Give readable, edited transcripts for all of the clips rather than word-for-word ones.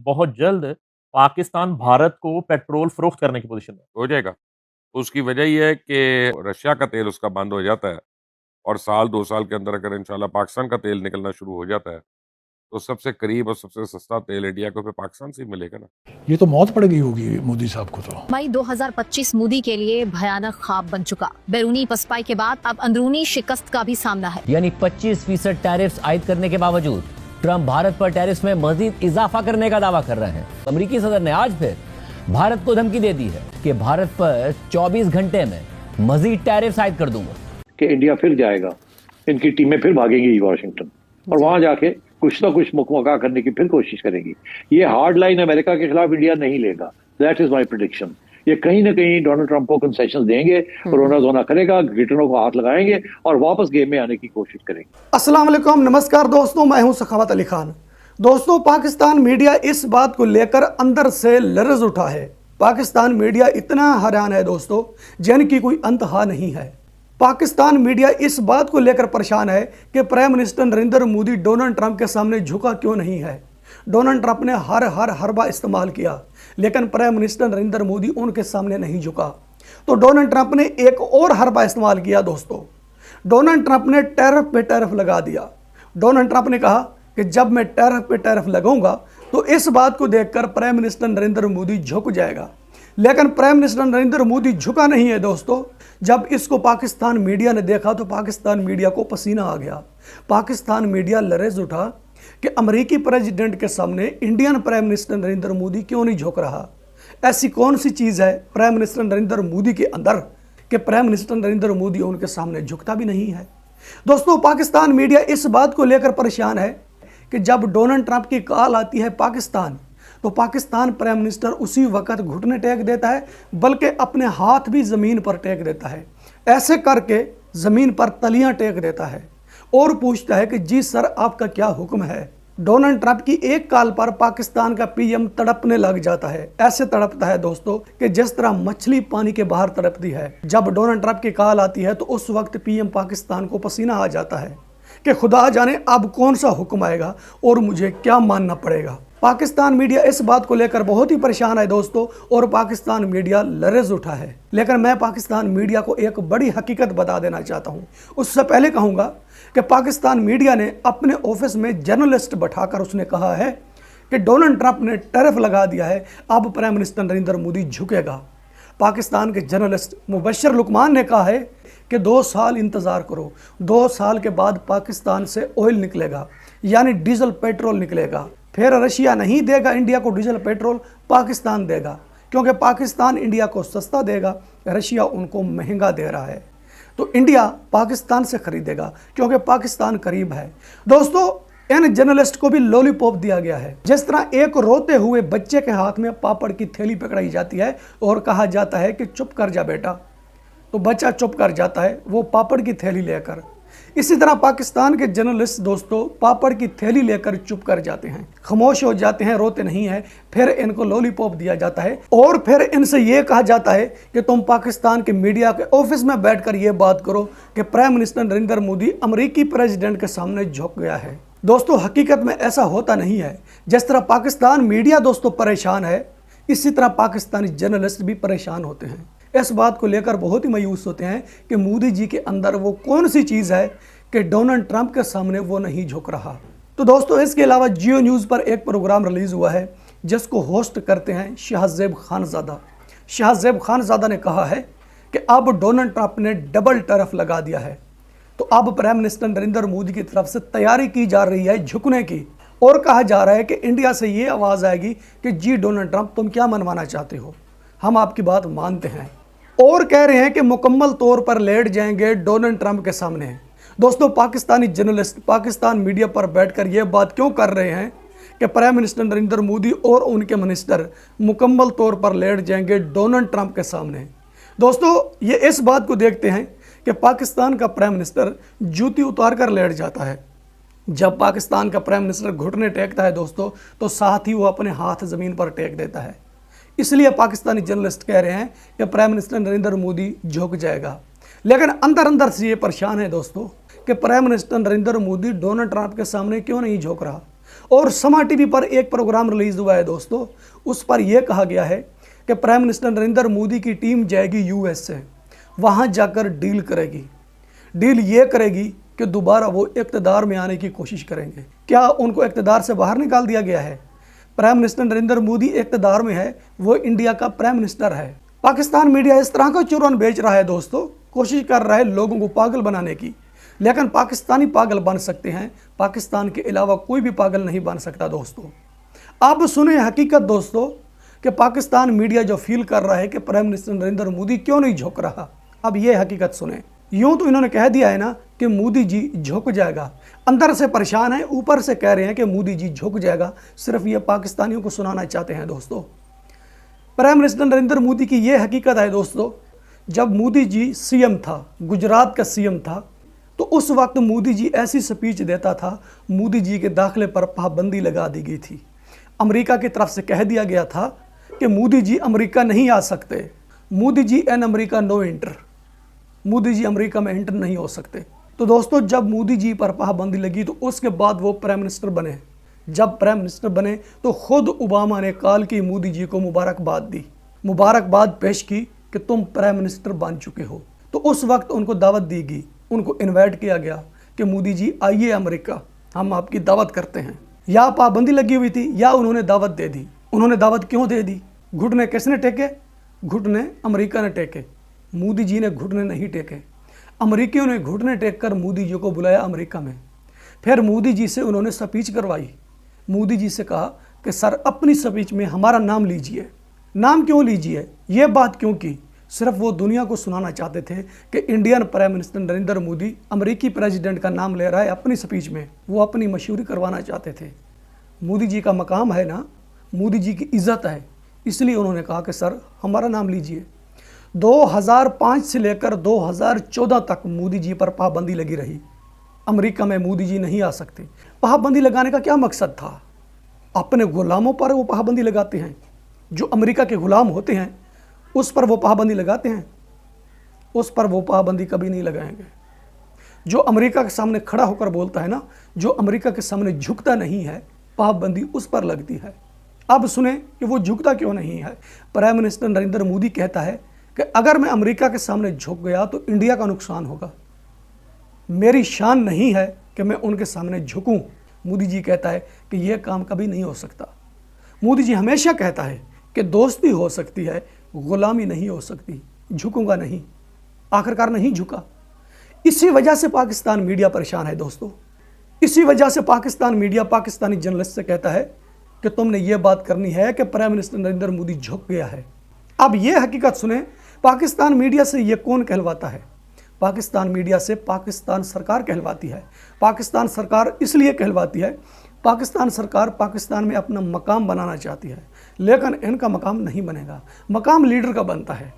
बहुत जल्द पाकिस्तान भारत को पेट्रोल फ़रोख्त करने की पोज़ीशन में है। हो जाएगा। उसकी वजह ये है कि रशिया का तेल उसका बंद हो जाता है और साल 2 साल के अंदर अगर इंशाल्लाह पाकिस्तान का तेल निकलना शुरू हो जाता है, तो सबसे करीब और सबसे सस्ता तेल इंडिया को फिर पाकिस्तान से ही मिलेगा ना। ये तो मौत पड़ गई होगी मोदी साहब को तो। मई 2025 मोदी के लिए भयानक ख्वाब बन चुका। बैरूनी पसपाई के बाद अब अंदरूनी शिकस्त का भी सामना है। यानी 25% टैरिफ्स आयद करने के बावजूद ट्रंप भारत पर टैरिफ्स में मजीद इजाफा करने का दावा कर रहे हैं। अमेरिकी सदर ने आज फिर भारत को धमकी दे दी है कि भारत पर 24 घंटे में मजीद टैरिफ्स आयद कर दूंगा। कि इंडिया फिर जाएगा, इनकी टीमें फिर भागेंगी वाशिंगटन और वहां जाके कुछ ना कुछ मुकमका करने की फिर कोशिश करेंगी। ये हार्ड लाइन अमेरिका के खिलाफ इंडिया नहीं लेगा। That is my prediction. ये कहीं ना कहीं डोनाल्ड ट्रंप को कंसेशन देंगे, रोना धोना करेगा, घुटनों को हाथ लगाएंगे और वापस गेम में आने की कोशिश करेंगे। अस्सलाम वालेकुम, नमस्कार दोस्तों, मैं हूं सखावत अली खान। दोस्तों, पाकिस्तान मीडिया इस बात को लेकर अंदर से लर्ज उठा है। पाकिस्तान मीडिया इतना हैरान है दोस्तों, जिनकी कोई अंतहा नहीं है। पाकिस्तान मीडिया इस बात को लेकर परेशान है कि prime minister Narendra Modi Donald Trump के सामने झुका क्यों नहीं है। डोनाल्ड ट्रंप ने हर हरबा इस्तेमाल किया, लेकिन प्राइम मिनिस्टर नरेंद्र मोदी उनके सामने नहीं झुका। तो डोनाल्ड ट्रंप ने एक और हरबा इस्तेमाल किया दोस्तों। डोनाल्ड ट्रंप ने टैरिफ पे टैरिफ लगा दिया। डोनाल्ड ट्रंप ने कहा कि जब मैं टैरिफ पे टैरिफ लगाऊंगा तो इस बात को देखकर प्राइम मिनिस्टर नरेंद्र मोदी झुक जाएगा। लेकिन प्राइम मिनिस्टर नरेंद्र मोदी झुका नहीं है दोस्तों। जब इसको पाकिस्तान मीडिया ने देखा तो पाकिस्तान मीडिया को पसीना आ गया। पाकिस्तान मीडिया लरेज उठा कि अमेरिकी प्रेसिडेंट के सामने Indian prime minister Narendra Modi क्यों नहीं झुक रहा। ऐसी कौन सी चीज़ है प्राइम मिनिस्टर नरेंद्र मोदी के अंदर कि प्राइम मिनिस्टर नरेंद्र मोदी उनके सामने झुकता भी नहीं है। दोस्तों, पाकिस्तान मीडिया इस बात को लेकर परेशान है कि जब डोनाल्ड ट्रंप की कॉल आती है पाकिस्तान, तो पाकिस्तान प्राइम मिनिस्टर उसी वक्त घुटने टेक देता है, बल्कि अपने हाथ भी ज़मीन पर टेक देता है। ऐसे करके ज़मीन पर तलियां टेक देता है और पूछता है कि जी सर, आपका क्या हुक्म है। डोनाल्ड ट्रंप की एक कॉल पर पाकिस्तान का पीएम तड़पने लग जाता है। ऐसे तड़पता है दोस्तों कि जिस तरह मछली पानी के बाहर तड़पती है। जब डोनाल्ड ट्रंप की कॉल आती है तो उस वक्त पीएम पाकिस्तान को पसीना आ जाता है कि खुदा जाने अब कौन सा हुक्म आएगा और मुझे क्या मानना पड़ेगा। पाकिस्तान मीडिया इस बात को लेकर बहुत ही परेशान है दोस्तों, और पाकिस्तान मीडिया लरेज उठा है। लेकिन मैं पाकिस्तान मीडिया को एक बड़ी हकीकत बता देना चाहता हूं। उससे पहले कहूंगा कि पाकिस्तान मीडिया ने अपने ऑफिस में जर्नलिस्ट बैठाकर उसने कहा है कि डोनाल्ड ट्रंप ने टैरिफ लगा दिया है, अब प्राइम मिनिस्टर नरेंद्र मोदी झुकेगा। पाकिस्तान के जर्नलिस्ट मुबशर लुकमान ने कहा है कि 2 साल इंतज़ार करो, 2 साल के बाद पाकिस्तान से ऑयल निकलेगा, यानी डीजल पेट्रोल निकलेगा। फिर रशिया नहीं देगा इंडिया को डीजल पेट्रोल, पाकिस्तान देगा, क्योंकि पाकिस्तान इंडिया को सस्ता देगा, रशिया उनको महंगा दे रहा है। तो इंडिया पाकिस्तान से खरीदेगा क्योंकि पाकिस्तान करीब है। दोस्तों, इन जर्नलिस्ट को भी लॉलीपॉप दिया गया है। जिस तरह एक रोते हुए बच्चे के हाथ में पापड़ की थैली पकड़ाई जाती है और कहा जाता है कि चुप कर जा बेटा, तो बच्चा चुप कर जाता है वो पापड़ की थैली लेकर। इसी तरह पाकिस्तान के जर्नलिस्ट दोस्तों पापड़ की थैली लेकर चुप कर जाते हैं, खामोश हो जाते हैं, रोते नहीं हैं। फिर इनको लॉलीपॉप दिया जाता है और फिर इनसे ये कहा जाता है कि तुम पाकिस्तान के मीडिया के ऑफिस में बैठकर ये बात करो कि प्राइम मिनिस्टर नरेंद्र मोदी अमेरिकी प्रेसिडेंट के सामने झुक गया है। दोस्तों, हकीकत में ऐसा होता नहीं है। जिस तरह पाकिस्तान मीडिया दोस्तों परेशान है, इसी तरह पाकिस्तानी जर्नलिस्ट भी परेशान होते हैं। इस बात को लेकर बहुत ही मायूस होते हैं कि मोदी जी के अंदर वो कौन सी चीज़ है कि डोनाल्ड ट्रंप के सामने वो नहीं झुक रहा। तो दोस्तों, इसके अलावा जियो न्यूज़ पर एक प्रोग्राम रिलीज़ हुआ है जिसको होस्ट करते हैं शाहज़ेब खानज़ादा। शाहज़ेब खानज़ादा ने कहा है कि अब डोनाल्ड ट्रंप ने डबल टैरिफ लगा दिया है, तो अब प्राइम मिनिस्टर नरेंद्र मोदी की तरफ से तैयारी की जा रही है झुकने की, और कहा जा रहा है कि इंडिया से ये आवाज़ आएगी कि जी डोनाल्ड ट्रंप, तुम क्या मनवाना चाहते हो, हम आपकी बात मानते हैं। और कह रहे हैं कि मुकम्मल तौर पर लेट जाएंगे डोनाल्ड ट्रंप के सामने। दोस्तों, पाकिस्तानी जर्नलिस्ट पाकिस्तान मीडिया पर बैठकर यह बात क्यों कर रहे हैं कि प्राइम मिनिस्टर नरेंद्र मोदी और उनके मिनिस्टर मुकम्मल तौर पर लेट जाएंगे डोनाल्ड ट्रंप के सामने। दोस्तों, ये इस बात को देखते हैं कि पाकिस्तान का प्राइम मिनिस्टर जूती उतार कर लेट जाता है। जब पाकिस्तान का प्राइम मिनिस्टर घुटने टेकता है दोस्तों, तो साथ ही वो अपने हाथ ज़मीन पर टेक देता है। इसलिए पाकिस्तानी जर्नलिस्ट कह रहे हैं कि प्राइम मिनिस्टर नरेंद्र मोदी झुक जाएगा। लेकिन अंदर अंदर से ये परेशान है दोस्तों कि prime minister Narendra Modi Donald Trump के सामने क्यों नहीं झुक रहा। और समा टीवी पर एक प्रोग्राम रिलीज हुआ है दोस्तों, उस पर यह कहा गया है कि प्राइम मिनिस्टर नरेंद्र मोदी की टीम जाएगी यूएस से, वहां जाकर डील करेगी। डील ये करेगी कि दोबारा वो इक़्तिदार में आने की कोशिश करेंगे। क्या उनको इक़्तिदार से बाहर निकाल दिया गया है? प्राइम मिनिस्टर नरेंद्र मोदी इक़्तिदार में है, वो इंडिया का प्राइम मिनिस्टर है। पाकिस्तान मीडिया इस तरह का चूरन बेच रहा है दोस्तों, कोशिश कर रहा है लोगों को पागल बनाने की, लेकिन पाकिस्तानी पागल बन सकते हैं, पाकिस्तान के अलावा कोई भी पागल नहीं बन सकता दोस्तों। अब सुने हकीकत दोस्तों कि पाकिस्तान मीडिया जो फील कर रहा है कि प्राइम मिनिस्टर नरेंद्र मोदी क्यों नहीं झुक रहा। अब ये हकीकत सुने। यूं तो इन्होंने कह दिया है ना कि मोदी जी झुक जाएगा, अंदर से परेशान है, ऊपर से कह रहे हैं कि मोदी जी झुक जाएगा। सिर्फ ये पाकिस्तानियों को सुनाना चाहते हैं दोस्तों। प्राइम मिनिस्टर नरेंद्र मोदी की ये हकीकत है दोस्तों, जब मोदी जी सीएम था, गुजरात का सीएम था, तो उस वक्त मोदी जी ऐसी स्पीच देता था, मोदी जी के दाखिले पर पाबंदी लगा दी गई थी। अमेरिका की तरफ से कह दिया गया था कि मोदी जी अमेरिका नहीं आ सकते, Modi ji in America no enter, Modi ji America में एंटर नहीं हो सकते। तो दोस्तों जब मोदी जी पर पाबंदी लगी तो उसके बाद वो प्राइम मिनिस्टर बने। जब प्राइम मिनिस्टर बने तो खुद ओबामा ने कॉल की मोदी जी को मुबारकबाद दी, मुबारकबाद पेश की कि तुम प्राइम मिनिस्टर बन चुके हो। तो उस वक्त उनको दावत दी गई, उनको इनवाइट किया गया कि मोदी जी आइए अमेरिका, हम आपकी दावत करते हैं। या पाबंदी लगी हुई थी या उन्होंने दावत दे दी। उन्होंने दावत क्यों दे दी? घुटने किसने टेके? घुटने अमेरिका ने टेके, मोदी जी ने घुटने नहीं टेके। अमेरिकियों ने घुटने टेक कर मोदी जी को बुलाया अमेरिका में। फिर मोदी जी से उन्होंने स्पीच करवाई। मोदी जी से कहा कि सर अपनी स्पीच में हमारा नाम लीजिए। नाम क्यों लीजिए? ये बात क्यों की? सिर्फ वो दुनिया को सुनाना चाहते थे कि Indian prime minister Narendra Modi अमेरिकी प्रेसिडेंट का नाम ले रहा है अपनी स्पीच में। वो अपनी मशहूरी करवाना चाहते थे। मोदी जी का मकाम है ना, मोदी जी की इज्जत है, इसलिए उन्होंने कहा कि सर हमारा नाम लीजिए। 2005 से लेकर 2014 तक मोदी जी पर पाबंदी लगी रही। अमेरिका में मोदी जी नहीं आ सकते। पाबंदी लगाने का क्या मकसद था? अपने गुलामों पर वो पाबंदी लगाते हैं, जो अमेरिका के गुलाम होते हैं उस पर वो पाबंदी लगाते हैं, उस पर वो पाबंदी कभी नहीं लगाएंगे। जो अमेरिका के सामने खड़ा होकर बोलता है ना, जो अमेरिका के सामने झुकता नहीं है, पाबंदी उस पर लगती है। अब सुने कि वो झुकता क्यों नहीं है। प्राइम मिनिस्टर नरेंद्र मोदी कहता है कि अगर मैं अमेरिका के सामने झुक गया तो इंडिया का नुकसान होगा, मेरी शान नहीं है कि मैं उनके सामने झुकूं। मोदी जी कहता है कि यह काम कभी नहीं हो सकता। मोदी जी हमेशा कहता है कि दोस्ती हो सकती है, गुलामी नहीं हो सकती, झुकूंगा नहीं। आखिरकार नहीं झुका। इसी वजह से पाकिस्तान मीडिया परेशान है दोस्तों। इसी वजह से पाकिस्तान मीडिया पाकिस्तानी जर्नलिस्ट से कहता है कि तुमने ये बात करनी है कि प्राइम मिनिस्टर नरेंद्र मोदी झुक गया है। अब ये हकीकत सुने, पाकिस्तान मीडिया से ये कौन कहलवाता है? पाकिस्तान मीडिया से पाकिस्तान सरकार कहलवाती है। पाकिस्तान सरकार इसलिए कहलवाती है, पाकिस्तान सरकार पाकिस्तान में अपना मकाम बनाना चाहती है, लेकिन इनका मकाम नहीं बनेगा। मकाम लीडर का बनता है।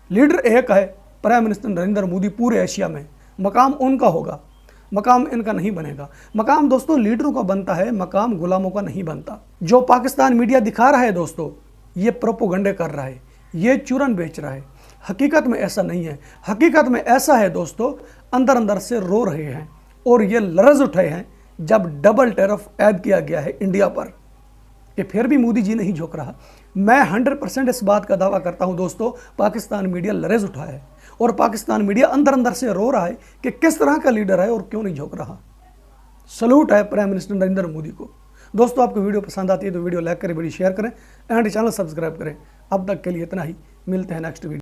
लीडर एक है, प्राइम मिनिस्टर नरेंद्र मोदी पूरे एशिया में, मकाम उनका होगा, मकाम इनका नहीं बनेगा। मकाम दोस्तों लीडरों का बनता है, मकाम गुलामों का नहीं बनता। जो पाकिस्तान मीडिया दिखा रहा है दोस्तों, ये प्रोपोगंडे कर रहा है, ये चूरन बेच रहा है। हकीकत में ऐसा नहीं है। हकीकत में ऐसा है दोस्तों, अंदर अंदर से रो रहे हैं और ये लरज उठे हैं जब डबल टैरिफ ऐड किया गया है इंडिया पर, कि फिर भी मोदी जी नहीं झुक रहा। मैं 100% इस बात का दावा करता हूं दोस्तों, पाकिस्तान मीडिया लरज उठा है और पाकिस्तान मीडिया अंदर अंदर से रो रहा है कि किस तरह का लीडर है और क्यों नहीं झुक रहा। सलूट है प्राइम मिनिस्टर नरेंद्र मोदी को। दोस्तों आपको वीडियो पसंद आती है तो वीडियो लाइक करें, वीडियो शेयर करें एंड चैनल सब्सक्राइब करें। अब तक के लिए इतना ही, मिलते हैं नेक्स्ट वीडियो।